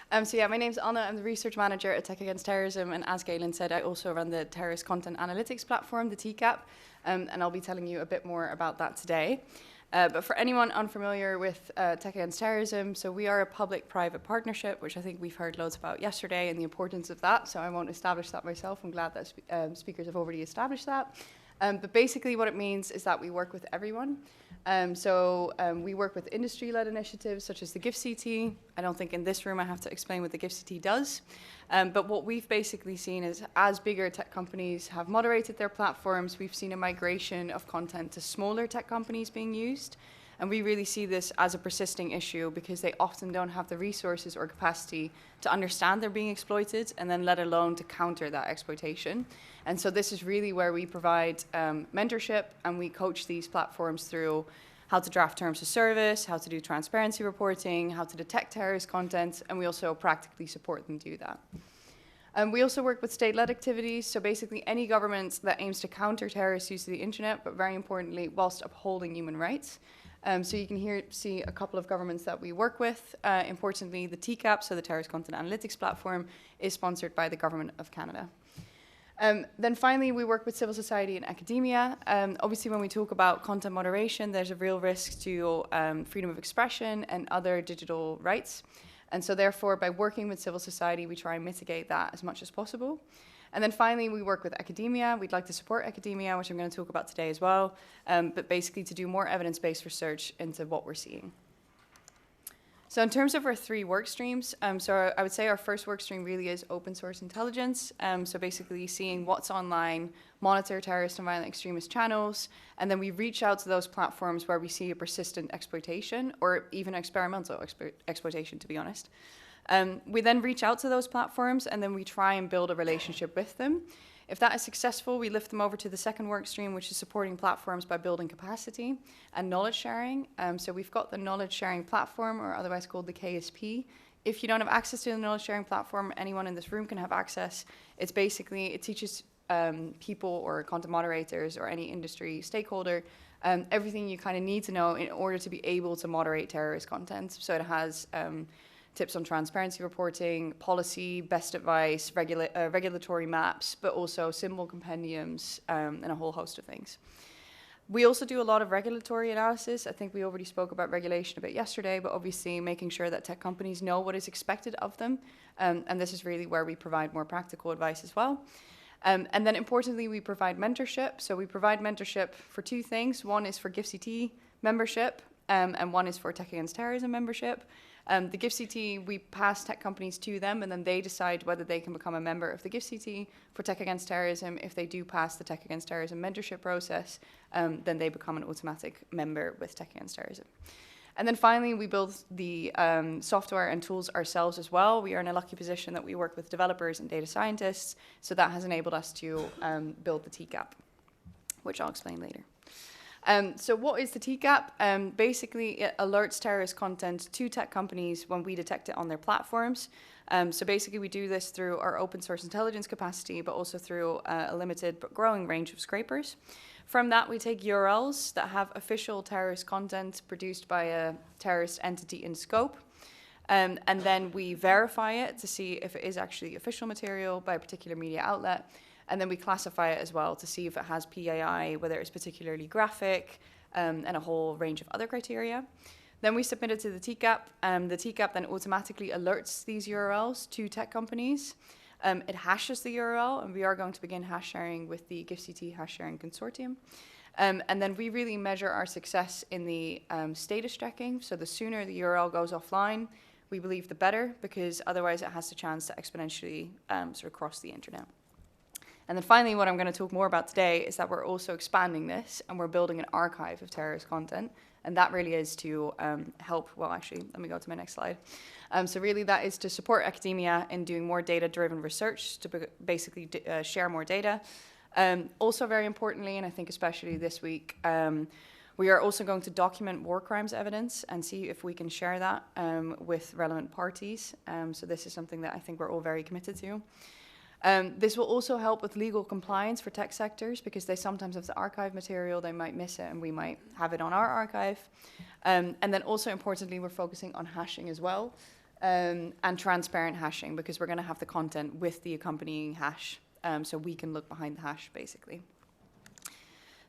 So yeah, my name's Anna. I'm the research manager at Tech Against Terrorism, and as Galen said, I also run the terrorist content analytics platform, the TCAP, and I'll be telling you a bit more about that today. But for anyone unfamiliar with Tech Against Terrorism, so we are a public-private partnership, which I think we've heard loads about yesterday and the importance of that, so I won't establish that myself. I'm glad that speakers have already established that. But basically what it means is that we work with everyone. We work with industry-led initiatives such as the GIFCT. I don't think in this room I have to explain what the GIFCT does. But what we've basically seen is as bigger tech companies have moderated their platforms, we've seen a migration of content to smaller tech companies being used. And we really see this as a persisting issue because they often don't have the resources or capacity to understand they're being exploited and then let alone to counter that exploitation. And so this is really where we provide mentorship, and we coach these platforms through how to draft terms of service, how to do transparency reporting, how to detect terrorist content, and we also practically support them do that. We also work with state-led activities, so basically any government that aims to counter terrorist use of the internet, but very importantly, whilst upholding human rights. So you can see a couple of governments that we work with. Importantly, the TCAP, so the Terrorist Content Analytics Platform, is sponsored by the Government of Canada. Then finally, we work with civil society and academia. Obviously, when we talk about content moderation, there's a real risk to freedom of expression and other digital rights. And so therefore, by working with civil society, we try and mitigate that as much as possible. And then finally, we work with academia. We'd like to support academia, which I'm going to talk about today as well, but basically to do more evidence-based research into what we're seeing. So in terms of our three work streams, so I would say our first work stream really is open source intelligence. So basically seeing what's online, monitor terrorist and violent extremist channels, and then we reach out to those platforms where we see a persistent exploitation or even experimental exploitation, to be honest. We then reach out to those platforms and then we try and build a relationship with them. If that is successful, we lift them over to the second work stream, which is supporting platforms by building capacity and knowledge sharing. So we've got the knowledge sharing platform, or otherwise called the KSP. If you don't have access to the knowledge sharing platform, anyone in this room can have access. It's basically, it teaches people or content moderators or any industry stakeholder everything you kind of need to know in order to be able to moderate terrorist content. So it has tips on transparency reporting, policy, best advice, regulatory maps, but also symbol compendiums and a whole host of things. We also do a lot of regulatory analysis. I think we already spoke about regulation a bit yesterday, but obviously making sure that tech companies know what is expected of them. And this is really where we provide more practical advice as well. And then importantly, we provide mentorship. So we provide mentorship for two things. One is for GIFCT membership, and one is for Tech Against Terrorism membership. The GIFCT, we pass tech companies to them, and then they decide whether they can become a member of the GIFCT. For Tech Against Terrorism, if they do pass the Tech Against Terrorism mentorship process, then they become an automatic member with Tech Against Terrorism. And then finally, we build the software and tools ourselves as well. We are in a lucky position that we work with developers and data scientists, so that has enabled us to build the TCAP, which I'll explain later. So what is the TCAP? Basically, it alerts terrorist content to tech companies when we detect it on their platforms. So basically, we do this through our open source intelligence capacity, but also through a limited but growing range of scrapers. From that, we take URLs that have official terrorist content produced by a terrorist entity in scope. And then we verify it to see if it is actually official material by a particular media outlet. And then we classify it as well to see if it has PAI, whether it's particularly graphic, and a whole range of other criteria. Then we submit it to the TCAP. The TCAP then automatically alerts these URLs to tech companies. It hashes the URL, and we are going to begin hash sharing with the GIFCT hash sharing consortium. And then we really measure our success in the status checking. So the sooner the URL goes offline, we believe the better, because otherwise it has the chance to exponentially sort of cross the internet. And then finally, what I'm going to talk more about today is that we're also expanding this, and we're building an archive of terrorist content. And that really is to help, well, actually, let me go to my next slide. So really that is to support academia in doing more data-driven research, to basically share more data. Also very importantly, and I think especially this week, we are also going to document war crimes evidence and see if we can share that with relevant parties. So this is something that I think we're all very committed to. This will also help with legal compliance for tech sectors, because they sometimes have to archive material, they might miss it, and we might have it on our archive. And then also importantly, we're focusing on hashing as well. and transparent hashing, because we're going to have the content with the accompanying hash, so we can look behind the hash, basically.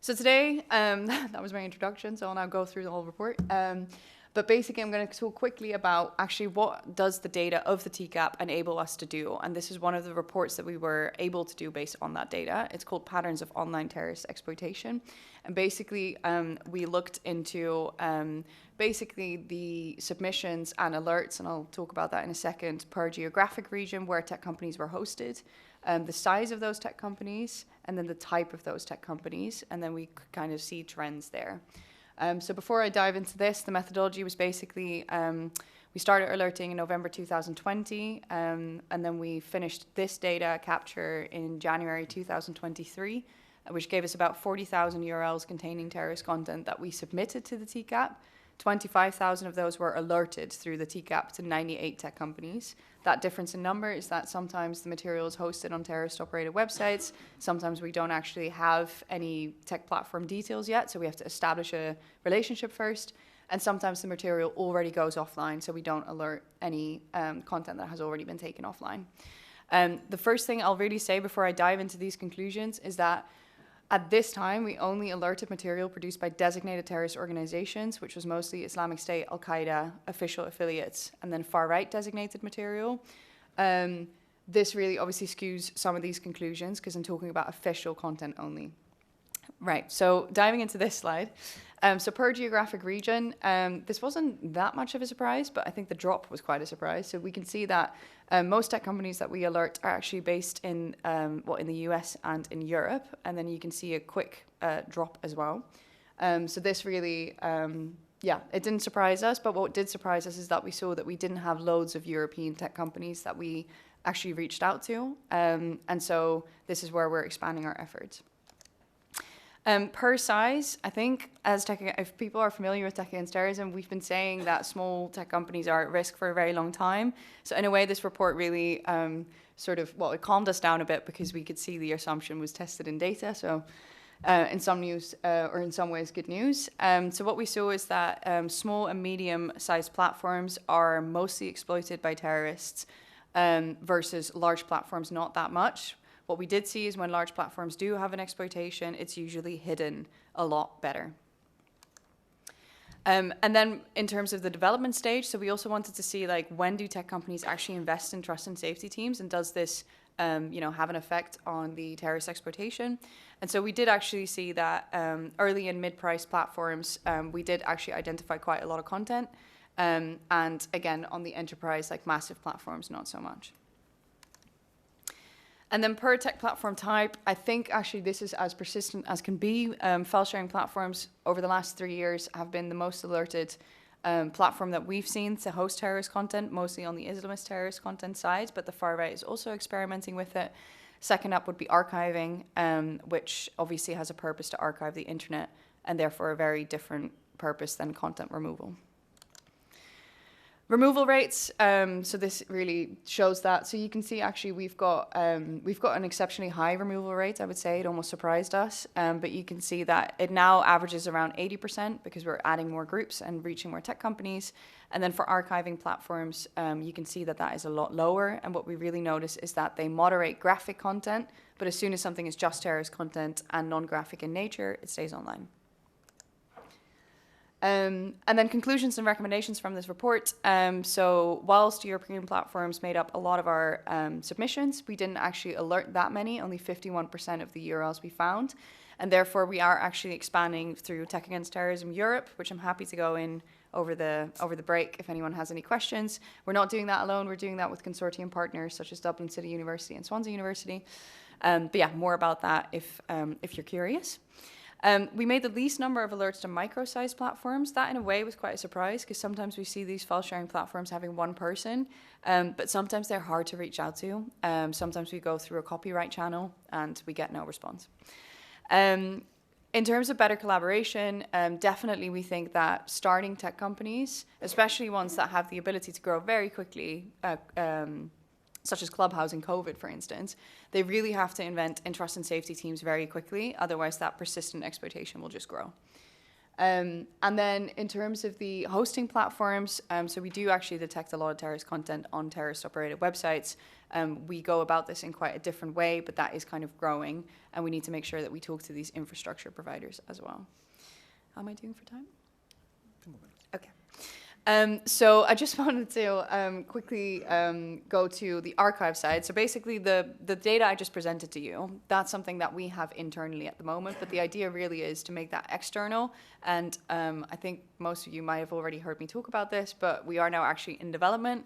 So today, that was my introduction, so I'll now go through the whole report. But basically, I'm going to talk quickly about actually what does the data of the TCAP enable us to do. And this is one of the reports that we were able to do based on that data. It's called Patterns of Online Terrorist Exploitation. And basically, we looked into basically the submissions and alerts, and I'll talk about that in a second, per geographic region where tech companies were hosted, the size of those tech companies, and then the type of those tech companies. And then we could kind of see trends there. So before I dive into this, the methodology was basically, we started alerting in November 2020, and then we finished this data capture in January 2023, which gave us about 40,000 URLs containing terrorist content that we submitted to the TCAP. 25,000 of those were alerted through the TCAP to 98 tech companies. That difference in number is that sometimes the material is hosted on terrorist-operated websites. Sometimes we don't actually have any tech platform details yet, so we have to establish a relationship first. And sometimes the material already goes offline, so we don't alert any content that has already been taken offline. The first thing I'll really say before I dive into these conclusions is that at this time, we only alerted material produced by designated terrorist organizations, which was mostly Islamic State, Al-Qaeda, official affiliates, and then far-right designated material. This really obviously skews some of these conclusions because I'm talking about official content only. Right, so diving into this slide. So per geographic region, this wasn't that much of a surprise, but I think the drop was quite a surprise. So we can see that most tech companies that we alert are actually based in, in the US and in Europe. And then you can see a quick drop as well. So this really, it didn't surprise us. But what did surprise us is that we saw that we didn't have loads of European tech companies that we actually reached out to. And so this is where we're expanding our efforts. Per size, I think if people are familiar with Tech Against Terrorism, we've been saying that small tech companies are at risk for a very long time. So in a way, this report really it calmed us down a bit because we could see the assumption was tested in data. So in some news, or in some ways, good news. So what we saw is that small and medium-sized platforms are mostly exploited by terrorists versus large platforms, not that much. What we did see is when large platforms do have an exploitation, it's usually hidden a lot better. And then in terms of the development stage, so we also wanted to see when do tech companies actually invest in trust and safety teams, and does this have an effect on the terrorist exploitation? And so we did actually see that early and mid-price platforms, we did actually identify quite a lot of content. And again, on the enterprise, massive platforms, not so much. And then per tech platform type, I think actually this is as persistent as can be. File sharing platforms over the last 3 years have been the most alerted platform that we've seen to host terrorist content, mostly on the Islamist terrorist content side, but the far right is also experimenting with it. Second up would be archiving, which obviously has a purpose to archive the internet and therefore a very different purpose than content removal. Removal rates, so this really shows that. So you can see actually we've got an exceptionally high removal rate, I would say. It almost surprised us, but you can see that it now averages around 80% because we're adding more groups and reaching more tech companies. And then for archiving platforms, you can see that is a lot lower. And what we really notice is that they moderate graphic content, but as soon as something is just terrorist content and non-graphic in nature, it stays online. And then conclusions and recommendations from this report. So whilst European platforms made up a lot of our submissions, we didn't actually alert that many, only 51% of the URLs we found. And therefore, we are actually expanding through Tech Against Terrorism Europe, which I'm happy to go in over the break if anyone has any questions. We're not doing that alone. We're doing that with consortium partners such as Dublin City University and Swansea University. But yeah, more about that if you're curious. We made the least number of alerts to micro-sized platforms. That, in a way, was quite a surprise because sometimes we see these file-sharing platforms having one person, but sometimes they're hard to reach out to. Sometimes we go through a copyright channel and we get no response. In terms of better collaboration, definitely we think that starting tech companies, especially ones that have the ability to grow very quickly, such as Clubhouse and COVID, for instance, they really have to invent in trust and safety teams very quickly. Otherwise, that persistent exploitation will just grow. And then in terms of the hosting platforms, so we do actually detect a lot of terrorist content on terrorist-operated websites. We go about this in quite a different way, but that is kind of growing, and we need to make sure that we talk to these infrastructure providers as well. How am I doing for time? 2 more minutes. Okay. So I just wanted to quickly go to the archive side. So basically the data I just presented to you, that's something that we have internally at the moment, but the idea really is to make that external. And I think most of you might have already heard me talk about this, but we are now actually in development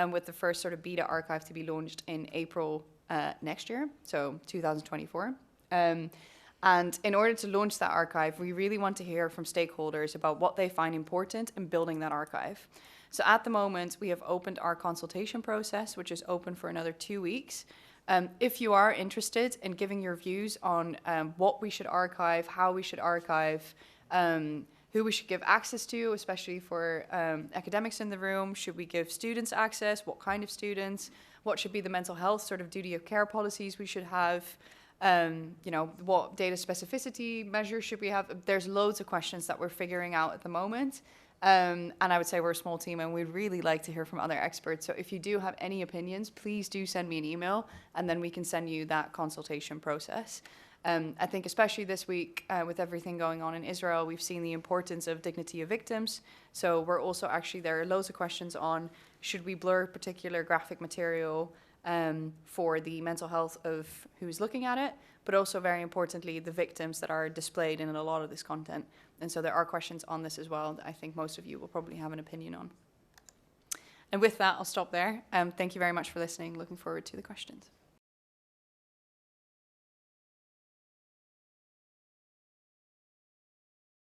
with the first sort of beta archive to be launched in April next year, so 2024. And in order to launch that archive, we really want to hear from stakeholders about what they find important in building that archive. So at the moment, we have opened our consultation process, which is open for another 2 weeks. If you are interested in giving your views on what we should archive, how we should archive, who we should give access to, especially for academics in the room, should we give students access, what kind of students, what should be the mental health sort of duty of care policies we should have, you know, what data specificity measures should we have? There's loads of questions that we're figuring out at the moment. And I would say we're a small team and we'd really like to hear from other experts. So if you do have any opinions, please do send me an email and then we can send you that consultation process. I think especially this week with everything going on in Israel, we've seen the importance of dignity of victims. So we're also actually, there are loads of questions on should we blur particular graphic material for the mental health of who's looking at it, but also very importantly, the victims that are displayed in a lot of this content. And so there are questions on this as well that I think most of you will probably have an opinion on. And with that, I'll stop there. Thank you very much for listening. Looking forward to the questions.